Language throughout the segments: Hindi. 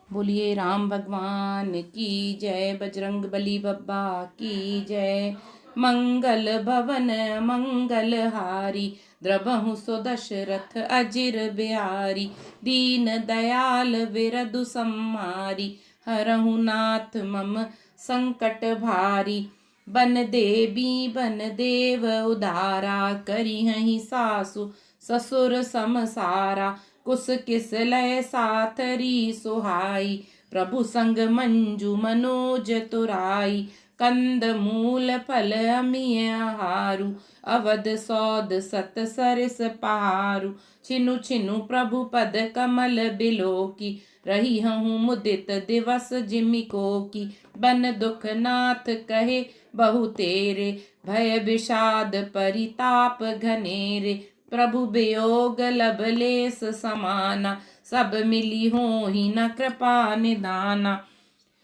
बोलिए राम भगवान की जय, बजरंग बली बब्बा की जय। मंगल भवन मंगल हारी, द्रबहु सो दशरथ अजिर बिहारी। दीन दयाल विरदु सम्मारी, हरहु नाथ मम संकट भारी। बन देवी बन देव उदारा, करिहहि सासु ससुर समसारा। कुस किस लय साथरी सुहाई, प्रभु संग मंजू मनोज तुराई। कंद मूल फल अमिय आहारु, अवध सौद सत सरिस पहारु। छिनु छिनु प्रभु पद कमल बिलोकी, रही हूँ मुदित दिवस जिमिको की। बन दुख नाथ कहे बहु तेरे, भय विषाद परिताप घनेरे। प्रभु वियोग लवलेस समाना, सब मिली हो ही न कृपा निदाना।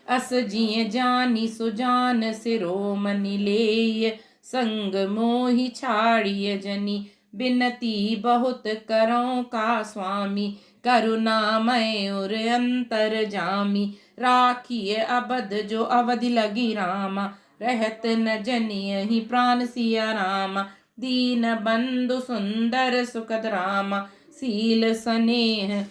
अस जिय जानी सुजान सिरोमणि लेय, संग मोहि छाड़िय जनी। बिनती बहुत करो का स्वामी, करुणामय और अंतर जामी। राखिय अबध जो अवधि लगी रामा, रहत न जनिय ही प्राण सिया रामा। दीन बंधु सुंदर सुखद रामा, सील स्नेह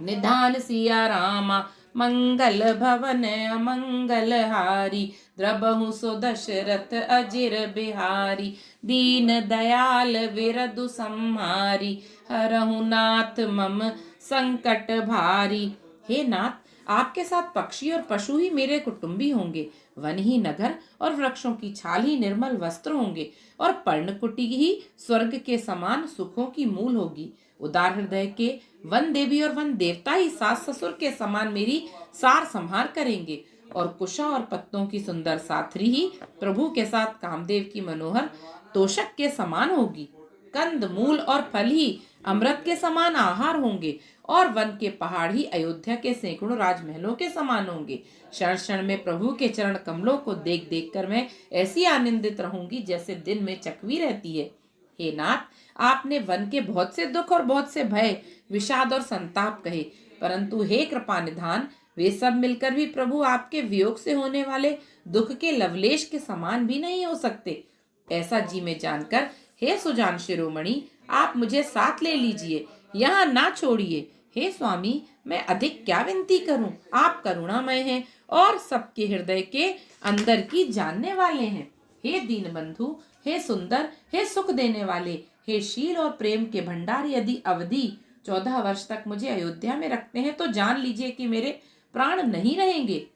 निधान सिया रामा। मंगल भवन अमंगल हारी, द्रबहु सो दशरथ अजिर बिहारी। दीन दयाल विरदु सम्हारी, हरहु नाथ मम संकट भारी। हे नाथ, आपके साथ पक्षी और पशु ही मेरे कुटुंबी होंगे, वन ही नगर और वृक्षों की छाल ही निर्मल वस्त्र होंगे, और पर्णकुटी ही स्वर्ग के समान सुखों की मूल होगी। उदार हृदय के वन देवी और वन देवता ही सास ससुर के समान मेरी सार संहार करेंगे, और कुशा और पत्तों की सुंदर साथरी ही प्रभु के साथ कामदेव की मनोहर तोषक के समान होगी। कंद मूल और फल ही अमृत के समान आहार होंगे, और वन के पहाड़ ही अयोध्या के सैकड़ों राजमहलों के समान होंगे। क्षण क्षण में प्रभु के चरण कमलों को देख देख कर मैं ऐसी आनंदित रहूंगी जैसे दिन में चकवी रहती है। हे नाथ, आपने वन के बहुत से दुख और बहुत से भय, विषाद और संताप कहे, परंतु हे कृपा निधान, वे सब मिलकर भी प्रभु आपके वियोग से होने वाले दुख के लवलेश के समान भी नहीं हो सकते। ऐसा जी में जानकर हे सुजान शिरोमणि, आप मुझे साथ ले लीजिए, यहाँ ना छोड़िए। हे स्वामी, मैं अधिक क्या विनती करूं, आप करुणामय हैं और सबके हृदय के अंदर की जानने वाले हैं। हे दीन बंधु, हे सुंदर, हे सुख देने वाले, हे शील और प्रेम के भंडार, यदि अवधि 14 वर्ष तक मुझे अयोध्या में रखते हैं तो जान लीजिए कि मेरे प्राण नहीं रहेंगे।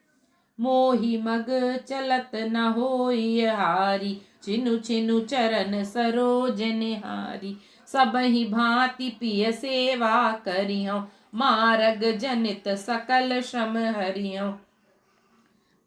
मोहि मग चलत न होई हारी, छिनु छिनु चरण सरोज निहारी। सब ही भांति पिय सेवा करियो, मारग जनित सकल श्रम हरियो।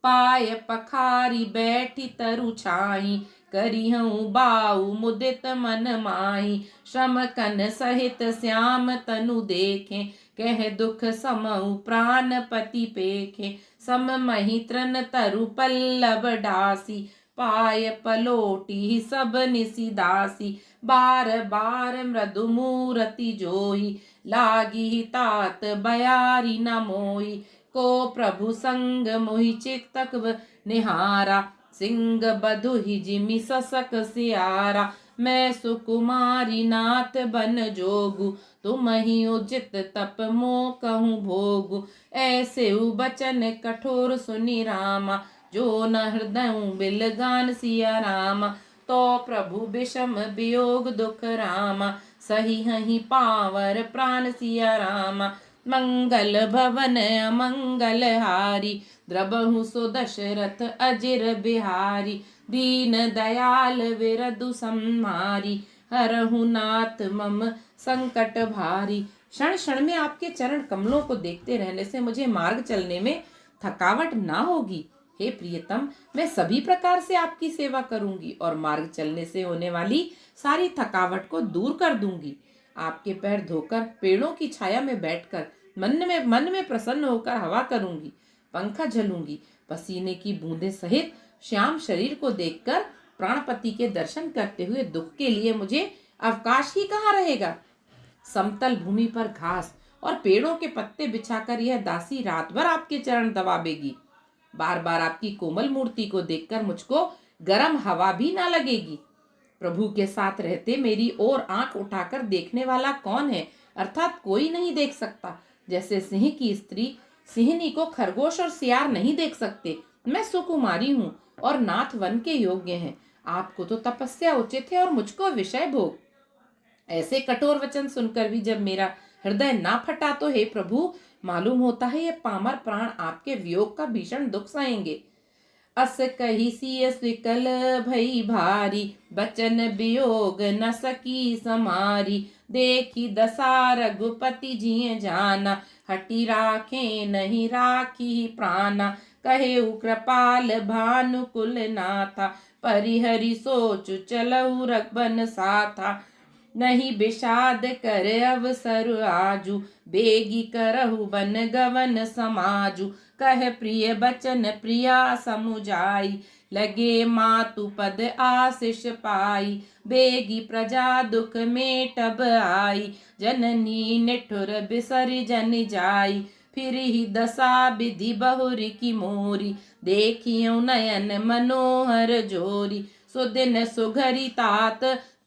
पाय पखारी बैठी तरु छाई, करिहु बाऊ मुदित मन माही। श्रम कन सहित श्याम तनु देखे, कह दुख समऊ प्राण पति पेखे। सम मही तृण तरु पल्लव डासी, पाय पलोटी सब निसी दासी। बार बार मृदु मूरति जोई, लागी तात बयारी न मोई। को प्रभु संग मोहि चितक निहारा, सिंह बधु ही जिमि ससक सियारा। मैं सुकुमारी नाथ बन जोगु, तुम ही उचित तप मो कहूँ भोगु। ऐसे बचन कठोर सुनि रामा, जो न हृदय बिलगान सिया रामा। तो प्रभु विषम वियोग दुख रामा, सही हही पावर प्राण सिया रामा। मंगल भवन अमंगल हारी, द्रबहु सो दशरथ अजिर बिहारी। दीन दयाल विरदु सम्मारी, हरहु नाथ मम संकट भारी। क्षण क्षण में आपके चरण कमलों को देखते रहने से मुझे मार्ग चलने में थकावट ना होगी। हे प्रियतम, मैं सभी प्रकार से आपकी सेवा करूंगी और मार्ग चलने से होने वाली सारी थकावट को दूर कर दूंगी। आपके पैर धोकर पेड़ों की छाया में बैठकर मन में प्रसन्न होकर हवा करूंगी, पंखा झलूंगी। पसीने की बूंदें सहित श्याम शरीर को देखकर प्राणपति के दर्शन करते हुए दुख के लिए मुझे अवकाश ही कहाँ रहेगा। समतल भूमि पर घास और पेड़ों के पत्ते बिछाकर यह दासी रात भर आपके चरण दबावेगी। बार बार आपकी कोमल मूर्ति को देखकर मुझको गर्म हवा भी ना लगेगी। प्रभु के साथ रहते मेरी ओर आंख उठाकर देखने वाला कौन है? अर्थात कोई नहीं देख सकता। जैसे सिंह की स्त्री सिंहनी को खरगोश और सियार नहीं देख सकते। मैं सुकुमारी हूँ और नाथ वन के योग्य हैं। आपको तो तपस्या उचित है और मुझको विषय भोग। ऐसे कठोर वचन सुनकर भी जब मेरा हृदय ना फटा तो हे प्रभु, मालूम होता है ये पामर प्राण आपके वियोग का भीषण दुख सहेंगे। अस कही सिय स्विकल भई भारी, बचन वियोग न सकी समारी। देखी दशा रघुपति जिय जाना, हटी राखे नहीं राखी प्राणा। कहे कृपाल भानुकुल नाथा, परिहरि सोच चलऊ रघबन साथा। नहीं विषाद कर अवसर आजू, बेगी करहु बन गवन समाजू। कह प्रिय बचन प्रिया समुझाई, लगे मातु पद आशीष पाई। बेगी प्रजा दुख मेटब आई, जननी निठुर बिसर जन जाई। फिर ही दशा विधि बहुरी की मोरी, देखियो नयन मनोहर जोरी। सुदिन सुघरी तात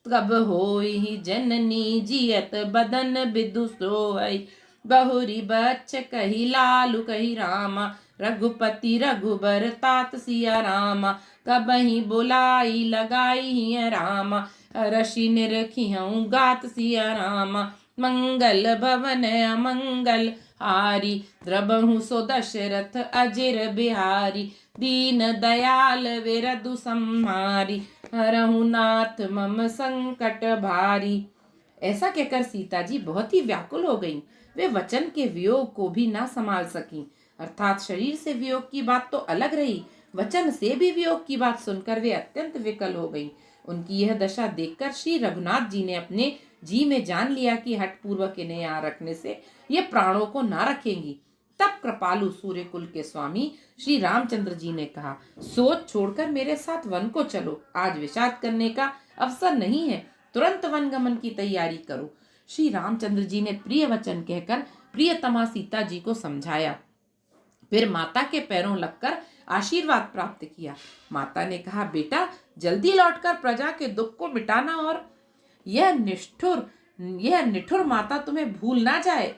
कब होई, जननी जियत बदन बिदु सोई। बहुरी बच्च कही लालू कही रामा, रघुपति रघुबर तात सिया रामा। कबही बुलाई लगाई हिय रामा, रशि निरखियऊ गात सिया रामा। मंगल भवन अमंगल हारी, द्रबहु सो दशरथ अजिर बिहारी। दीन दयाल विरदु संहारी, हरहु नाथ मम संकट भारी। ऐसा कहकर सीता जी बहुत ही व्याकुल हो गईं। वे वचन के वियोग को भी ना संभाल सकीं। अर्थात शरीर से वियोग की बात तो अलग रही, वचन से भी वियोग की बात सुनकर वे अत्यंत विकल हो गईं। उनकी यह दशा देखकर श्री रघुनाथ जी ने अपने जी में जान लिया कि हठ पूर्वक इन्हें यहाँ रखने से ये प्राणों को ना रखेंगी। तब कृपालु सूर्य कुल के स्वामी श्री रामचंद्र जी ने कहा, सोच छोड़कर मेरे साथ वन को चलो। आज विषाद करने का अवसर नहीं है, तुरंत वन गमन की तैयारी करो। श्री रामचंद्र जी ने प्रिय वचन कहकर प्रियतमा सीता जी को समझाया। फिर माता के पैरों लगकर आशीर्वाद प्राप्त किया। माता ने कहा, बेटा जल्दी लौटकर प्रजा के दुख को मिटाना और यह निठुर माता तुम्हें भूल ना जाए।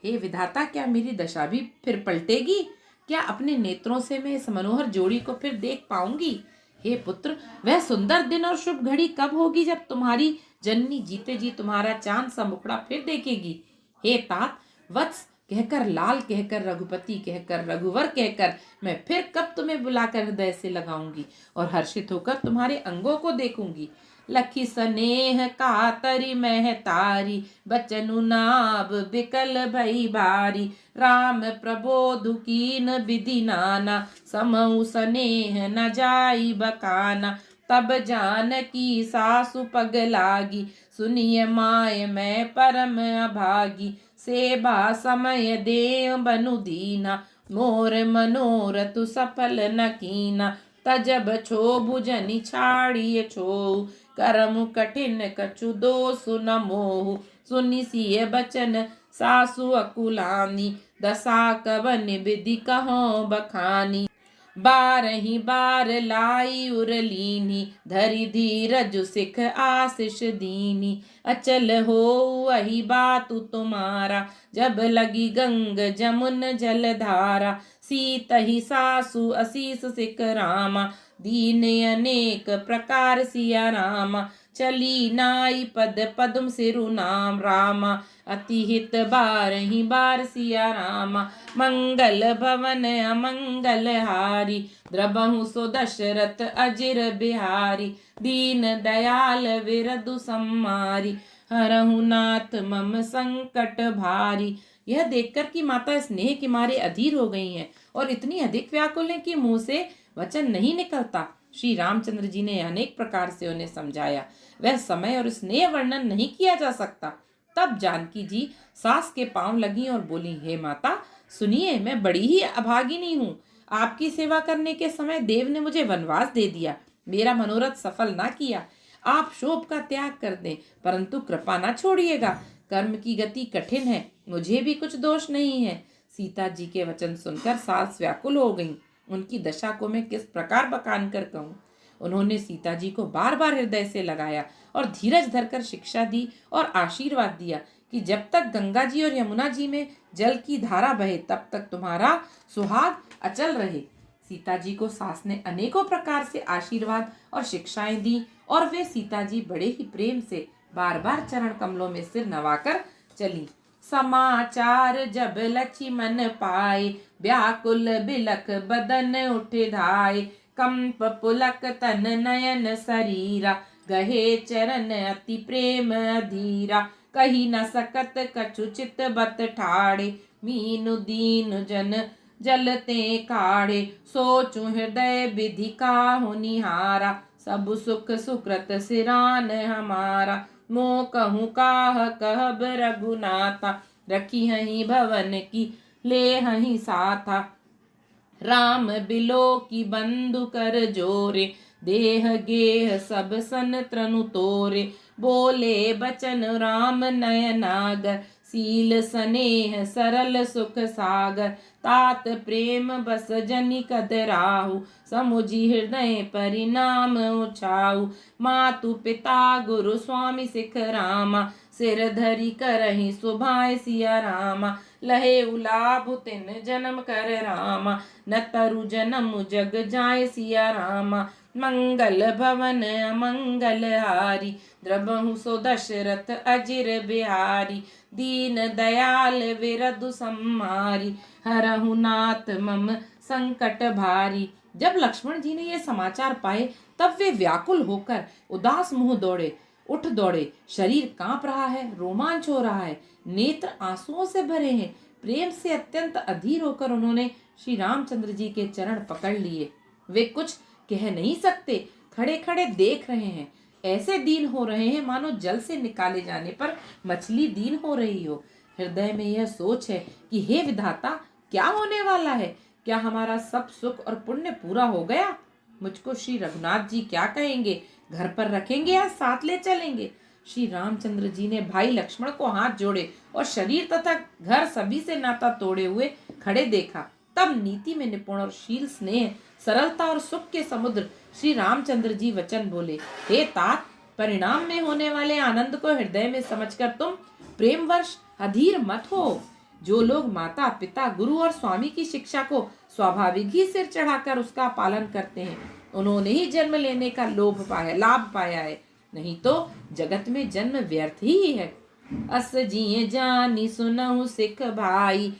हे विधाता, क्या मेरी दशा भी फिर पलटेगी? क्या अपने नेत्रों से मैं इस मनोहर जोड़ी को फिर देख पाऊंगी? हे पुत्र, वह सुंदर दिन और शुभ घड़ी कब होगी जब तुम्हारी जननी जीते जी तुम्हारा चांद सा मुखड़ा फिर देखेगी? हे तात, वत्स कहकर, लाल कहकर, रघुपति कहकर, रघुवर कहकर मैं फिर कब तुम्हें बुलाकर हृदय से लगाऊंगी और हर्षित होकर तुम्हारे अंगों को देखूंगी। लखी स्नेह कातरी महतारी, बचनु नाभ बिकल भई भारी। राम प्रबोधु कीन विधि नाना, समऊ स्नेह न जाई बकाना। तब जानकी सासु पग लागी, सुनिय माय मैं परम अभागी। सेवा समय देव बनु दीना, मोर मनोरथ सफल न कीना। तजब छो भुजनि छाड़िय छो, करम कठिन कछु दोषु न मोहु। सुनि सिय बचन सासु अकुलानी, दशा कवन विधि कहो बखानी। बारही बार लाई उरलीनी, धरि धीरज सिख आशीष दीनी। अचल हो वही बातु तुम्हारा, जब लगी गंग जमुन जल धारा। सीत ही सासु असीस सिख रामा, दीन अनेक प्रकार सिया रामा। चली नाई पद पद्म सिरु नाम रामा, अति हित बारही बार सिया रामा। मंगल भवन अमंगल हारी, द्रबहु सो दशरथ अजिर बिहारी। दीन दयाल विरदु सम्मारी, हरहु नाथ मम संकट भारी। यह देखकर कि माता स्नेह के मारे अधीर हो गई हैं और इतनी अधिक व्याकुल है कि मुंह से वचन नहीं निकलता, श्री रामचंद्र जी ने अनेक प्रकार से उन्हें समझाया। वह समय और स्नेह वर्णन नहीं किया जा सकता। तब जानकी जी सास के पांव लगी और बोली, हे माता सुनिए, मैं बड़ी ही अभागिनी हूँ। आपकी सेवा करने के समय देव ने मुझे वनवास दे दिया, मेरा मनोरथ सफल ना किया। आप शोभ का त्याग कर दें, परंतु कृपा ना छोड़िएगा। कर्म की गति कठिन है, मुझे भी कुछ दोष नहीं है। सीता जी के वचन सुनकर सास व्याकुल हो गईं। उनकी दशा को मैं किस प्रकार बखान कर कहूँ। उन्होंने सीता जी को बार बार हृदय से लगाया और धीरज धरकर शिक्षा दी और आशीर्वाद दिया कि जब तक गंगा जी और यमुना जी में जल की धारा बहे तब तक तुम्हारा सुहाग अचल रहे। सीता जी को सास ने अनेकों प्रकार से आशीर्वाद और शिक्षाएं दी और वे सीता जी बड़े ही प्रेम से बार बार चरण कमलों में सिर नवाकर चली। समाचार जब लक्ष्मण पाए, व्याकुल बिलख बदन उठ धाये। कंप पुलक तन नयन शरीरा, गहे चरण अति प्रेम अधीरा। कही न सकत कछु चित बत ठाड़े, मीनु दीन जन जलते काढ़े। सोचु हृदय विधि काहु निहारा, सब सुख सुकृत सिरान हमारा। मो कहूँ काह कहब रघुनाथा, रखी हहीं भवन की ले हहीं साथा। राम बिलो की बंधु कर जोरे, देह गेह सब सन त्रनु तोरे। बोले बचन राम नयनागर, सील स्नेह सरल सुख सागर। तात प्रेम बस जनि कद राहु, समुझी हृदय परिणाम उछाऊ। मातु पिता गुरु स्वामी सिख रामा, सिर धरि करहि सुभाए सिया रामा। लहे उलाभु तिन जन्म कर रामा, न तरु जन्म जग जाय सिया रामा। मंगल भवन अमंगल हारी, द्रबहु सो दशरथ अजिर बिहारी। दीन दयाल विरधु सम्हारी, हरहु नाथ मम संकट भारी। जब लक्ष्मण जी ने ये समाचार पाए तब वे व्याकुल होकर उदास मुंह उठ दौड़े। शरीर कांप रहा है, रोमांच हो रहा है, नेत्र आंसुओं से भरे हैं। प्रेम से अत्यंत अधीर होकर उन्होंने श्री रामचंद्र जी के चरण पकड़ लिए। वे कुछ कह नहीं सकते, खड़े खड़े देख रहे हैं। ऐसे दीन हो रहे हैं मानो जल से निकाले जाने पर मछली दीन हो रही हो। हृदय में यह सोच है कि हे विधाता, क्या होने वाला है? क्या हमारा सब सुख और पुण्य पूरा हो गया? मुझको श्री रघुनाथ जी क्या कहेंगे? घर पर रखेंगे या साथ ले चलेंगे? श्री रामचंद्र जी ने भाई लक्ष्मण को हाथ जोड़े और शरीर तथा घर सभी से नाता तोड़े हुए खड़े देखा। तब नीति में निपुण और शील स्नेह सरलता और सुख के समुद्र श्री रामचंद्र जी वचन बोले, हे तात, परिणाम में होने वाले आनंद को हृदय में समझकर तुम प्रेमवश अधीर मत हो। जो लोग माता पिता गुरु और स्वामी की शिक्षा को स्वाभाविक ही सिर चढ़ाकर उसका पालन करते हैं, उन्होंने ही जन्म लेने का लाभ पाया है, नहीं तो जगत में जन्म व्यर्थ ही है। अस जिए जानी सुनहु सिख भाई,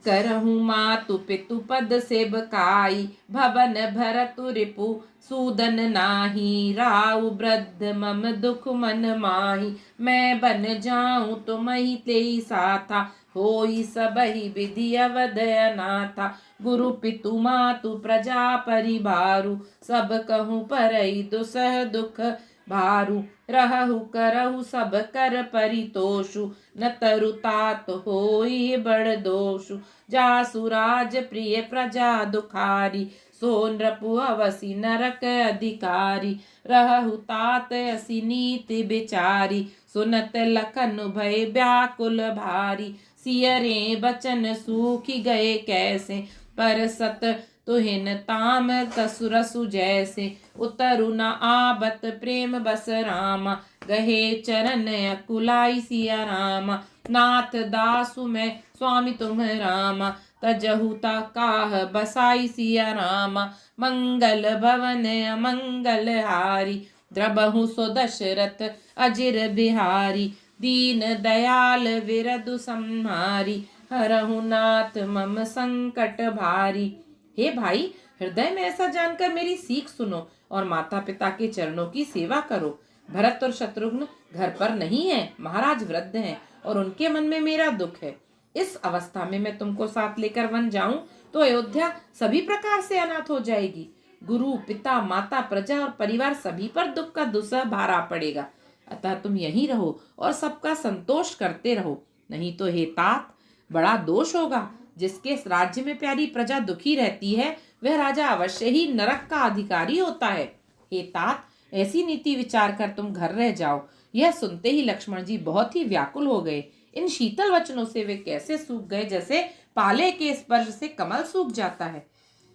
करहु मातु पितु पद सेवकाई। भवन भरतु रिपु सूदन नाही, राउ वृद्ध मम दुख मन माही। मैं बन जाऊं तुमहि तेई साथा, होई सबहि विधि अवध अनाथा। गुरु पितु मातु प्रजा परिवारु, सब कहूँ परई दुसह दुख भारू। रहु करहु सब कर परितोषु, न तरु तात होई बड़ दोषु। जासु राज प्रिय प्रजा दुखारी, सो नृपु अवसि नरक अधिकारी। रहु तात असि नीति बिचारी, सुनत लखन भय व्याकुल भारी। सियरे बचन सूखी गए कैसे, पर सत तुहिन ताम कसुरसु जैसे। उतरु न आबत प्रेम बस रामा, गहे चरण अकुलाई सिया रामा। नाथ दासु मैं स्वामी तुम रामा, तजहु ता काह बसाई सिया रामा। मंगल भवन अमंगल हारी, द्रबहु सो दशरथ अजिर बिहारी। दीन दयाल विरधु सम्हारी, हरहु नाथ मम संकट भारी। हे भाई, हृदय में ऐसा जानकर मेरी सीख सुनो और माता पिता के चरणों की सेवा करो। भरत और शत्रुघ्न घर पर नहीं है, महाराज वृद्ध हैं और उनके मन में मेरा दुख है। इस अवस्था में मैं तुमको साथ लेकर वन जाऊं तो अयोध्या सभी प्रकार से अनाथ हो जाएगी। गुरु पिता माता प्रजा और परिवार सभी पर दुख का दुसह भारा पड़ेगा। अतः तुम यहीं रहो और सबका संतोष करते रहो, नहीं तो हे तात, बड़ा दोष होगा। जिसके राज्य में प्यारी प्रजा दुखी रहती है, वह राजा अवश्य ही नरक का अधिकारी होता है। हे तात, ऐसी नीति विचार कर तुम घर रह जाओ। यह सुनते ही लक्ष्मण जी बहुत ही व्याकुल हो गए। इन शीतल वचनों से वे कैसे सूख गए, जैसे पाले के स्पर्श से कमल सूख जाता है।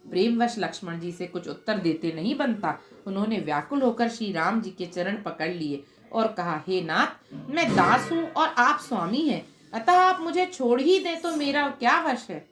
प्रेमवश लक्ष्मण जी से कुछ उत्तर देते नहीं बनता। उन्होंने व्याकुल होकर श्री राम जी के चरण पकड़ लिए और कहा, हे नाथ, मैं दास हूं और आप स्वामी हैं, अतः आप मुझे छोड़ ही दें तो मेरा क्या वश है।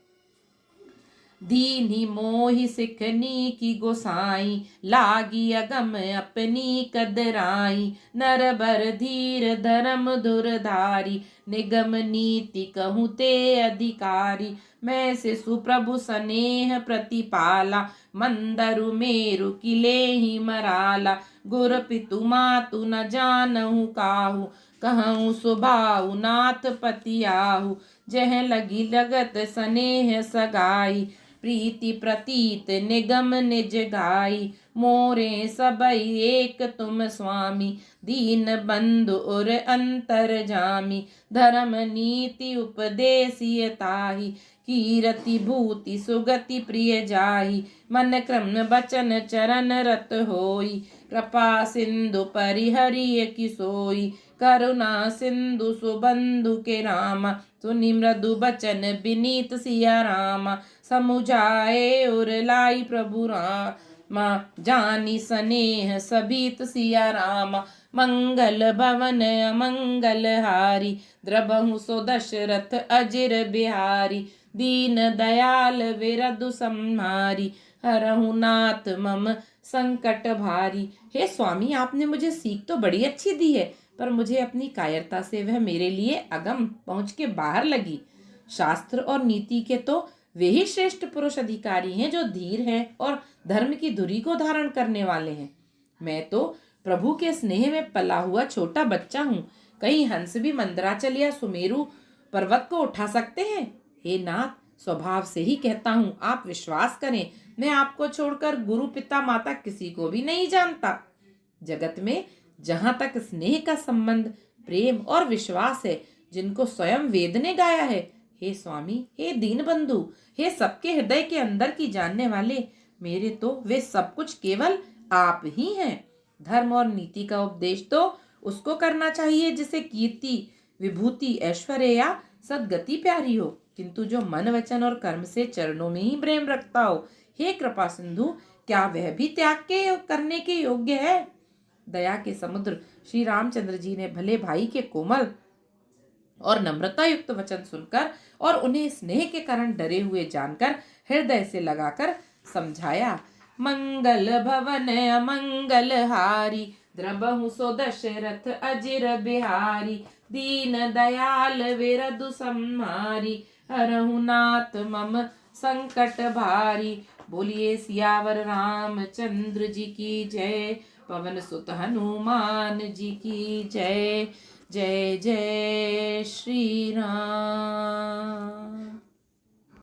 दीन्ही मोहि सिखनी की गोसाई, लागी अगम अपनी कदराई। नर बर धीर धर्म धुरधारी, निगम नीति कहूँ ते अधिकारी। मैं से सुप्रभु सनेह प्रतिपाला, मंदरु मेरु किले ही मराला। गुर पितु मातु न जानहु काहू, कहूँ सुभाऊ नाथ पति आहू। जह लगी लगत स्नेह सगाई, प्रीति प्रतीत निगम निज गाई। मोरे सबई एक तुम स्वामी, दीन बंधु और अंतर जामी। धर्म नीति उपदेशिय ताहि, कीरति भूति सुगति प्रिय जाहि। मन क्रम बचन चरण रत होई, कृपा सिंधु परिहरिय की सोई। करुणा सिंधु सुबंधु के रामा, सुनि मृदु बचन विनीत सिया रामा। समुझाए और लाई प्रभु रामा, जानी स्नेह सभीत सिया रामा। मंगल भवन अमंगल हारी, द्रबहु सो दशरथ अजिर बिहारी। दीन दयाल विरधु संहारी, हरहु नाथ मम संकट भारी। हे स्वामी, आपने मुझे सीख तो बड़ी अच्छी दी है, पर मुझे अपनी कायरता से वह मेरे लिए अगम पहुंच के बाहर लगी। शास्त्र और नीति के तो वे ही श्रेष्ठ पुरुष अधिकारी हैं जो धीर हैं और धर्म की धुरी को धारण करने वाले हैं। मैं तो प्रभु के स्नेह में पला हुआ छोटा बच्चा हूँ। कहीं हंस भी मंदराचल या सुमेरु पर्वत को उठा सकते हैं। हे नाथ, स्वभाव से ही कहता हूँ, आप विश्वास करें, मैं आपको छोड़कर गुरु पिता माता किसी को भी नहीं जानता। जगत में जहां तक स्नेह का संबंध, प्रेम और विश्वास है, जिनको स्वयं वेद ने गाया है, हे स्वामी, हे दीन बंधु, हे सबके हृदय के अंदर की जानने वाले, मेरे तो वे सब कुछ केवल आप ही हैं। धर्म और नीति का उपदेश तो उसको करना चाहिए जिसे कीर्ति, विभूति, ऐश्वर्य या सदगति प्यारी हो, किंतु जो मन वचन और कर्म से चरणों में ही प्रेम रखता हो, हे कृपा सिंधु, क्या वह भी त्याग के करने के योग्य है। दया के समुद्र श्री रामचंद्र जी ने भले भाई के कोमल और नम्रता युक्त वचन सुनकर और उन्हें स्नेह के कारण डरे हुए जानकर हृदय से लगाकर समझाया। मंगल भवन अमंगल हारी, द्रबहु सो दशरथ अजिर बिहारी। दीन दयाल विरधु संहारी, हरहु नाथ मम संकट भारी। बोलिए सियावर रामचंद्र जी की जय, पवन सुत हनुमान जी की जय। जय जय श्री राम।